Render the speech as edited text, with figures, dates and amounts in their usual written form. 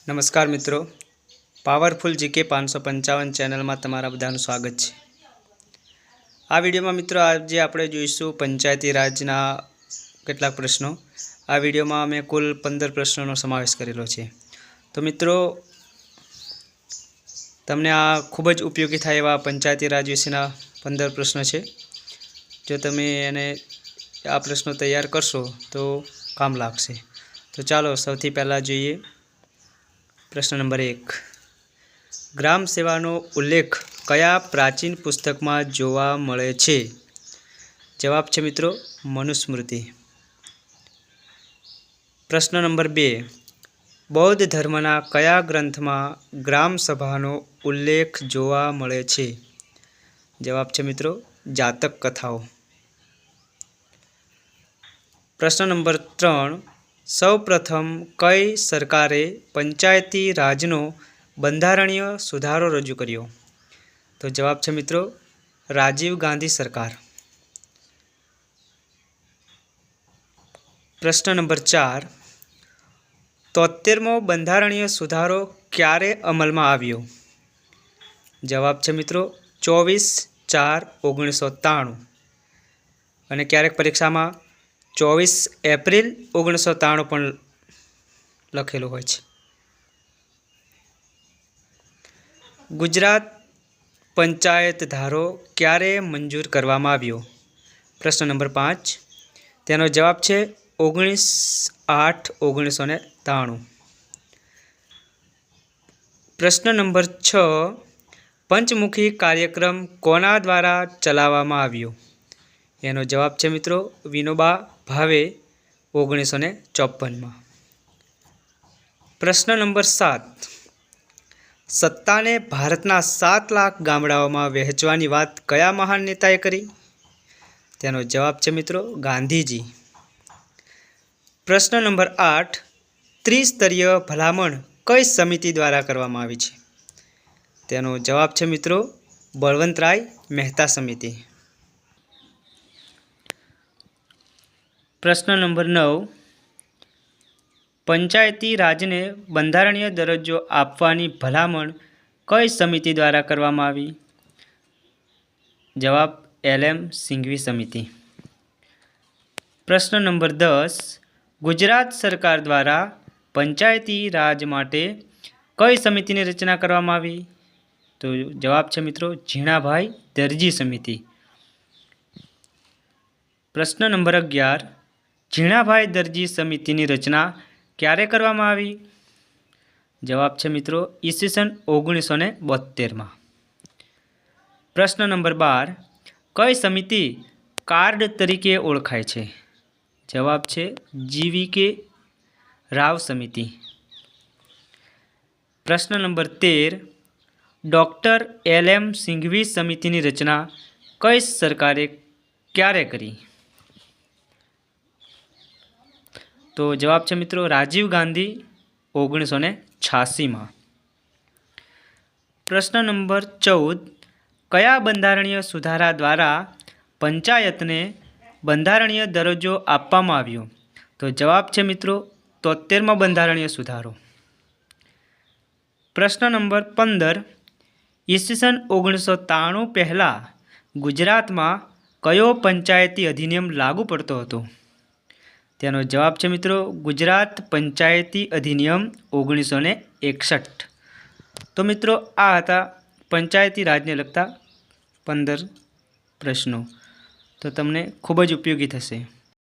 नमस्कार मित्रों, powerful GK 555 channel में तमारा बधानुं स्वागत है। आ विडियो में मित्रों आज आपणे जोईशुं पंचायती राजना केटलाक प्रश्नों। आ विडियो में अमे कुल 15 प्रश्नों समावेश करेलो छे। तो मित्रों तमने आ खूब ज उपयोगी थाय एवा पंचायती राज विशेना 15 प्रश्न है। जो तमे एने आ प्रश्नों तैयार करशो तो काम लागशे। तो चालो सौथी पहला जोईए प्रश्न नंबर 1। ग्राम सेवानो उल्लेख कया प्राचीन पुस्तक में जोवा मळे छे? जवाब छे मित्रों मनुस्मृति। प्रश्न नंबर 2। बौद्ध धर्मना कया ग्रंथ में ग्राम सभानो उल्लेख जोवा मळे छे? जवाब छे मित्रों जातक कथाओ। प्रश्न नंबर 3। सौ प्रथम कई सरकारे पंचायती राजनो बंधारणीय सुधारो रजू कर्यो? तो जवाब छे मित्रों राजीव गांधी सरकार। प्रश्न नंबर 4। 73मो बंधारणीय सुधारो क्यारे अमल में आव्यो? जवाब छे मित्रों 24/4/1993। अने क्यारेक परीक्षा में 24 एप्रिल 1993 पण लखेलुं होय छे। गुजरात पंचायत धारो क्यारे मंजूर करवामां आव्यो? प्रश्न नंबर 5। तेनो जवाब छे 19/8/1993। प्रश्न नंबर 6। पंचमुखी कार्यक्रम कोना द्वारा चलाववामां आव्यो? एनो जवाब छे मित्रों विनोबा भावे 1954 में। प्रश्न नंबर 7। सत्ता ने भारतना 7 लाख गामडाओं में वहेंचवानी वात कया महान नेताए करी? तेनो जवाब छे मित्रों गांधीजी। प्रश्न नंबर 8। त्रिस्तरीय भलामण कई समिति द्वारा करवामां आवी छे? तेनो जवाब छे मित्रों बळवंतराय मेहता समिति। प्रश्न नंबर 9। पंचायती राज ने बंधारणीय दरजो आपवानी भलामण कई समिति द्वारा करवामां आवी? जवाब LM सिंघवी समिति। प्रश्न नंबर 10। गुजरात सरकार द्वारा पंचायती राज माटे कई समिति की रचना करवामां आवी? तो जवाब छे मित्रों झीणाभाई दरजी समिति। प्रश्न नंबर 11। झीणाभाई दरजी समिति की रचना क्यारे करवामां आवी? जवाब छे मित्रों ईस्वीसन 1972 में। प्रश्न नंबर 12। कई समिति कार्ड तरीके ओळखाय छे? जवाब छे GVK राव समिति। प्रश्न नंबर 13। डॉक्टर LM सिंघवी समिति की रचना कई सरकारे क्यारे करी? तो जवाब छे मित्रों राजीव गांधी 1986 में। प्रश्न नंबर 14। कया बंधारणीय सुधारा द्वारा पंचायत ने बंधारणीय दरजो आपवामां आव्यो? तो जवाब छे मित्रों 73मो बंधारणीय सुधारो। प्रश्न नंबर 15। ईस्वीसन 1993 पहला गुजरात में कयो पंचायती अधिनियम लागू पड़तो हतो? तेनो जवाब छे मित्रों गुजरात पंचायती अधिनियम 1961। तो मित्रों आ हता पंचायती राज ने लगता 15 प्रश्नों। तो तमने खूब ज उपयोगी थशे।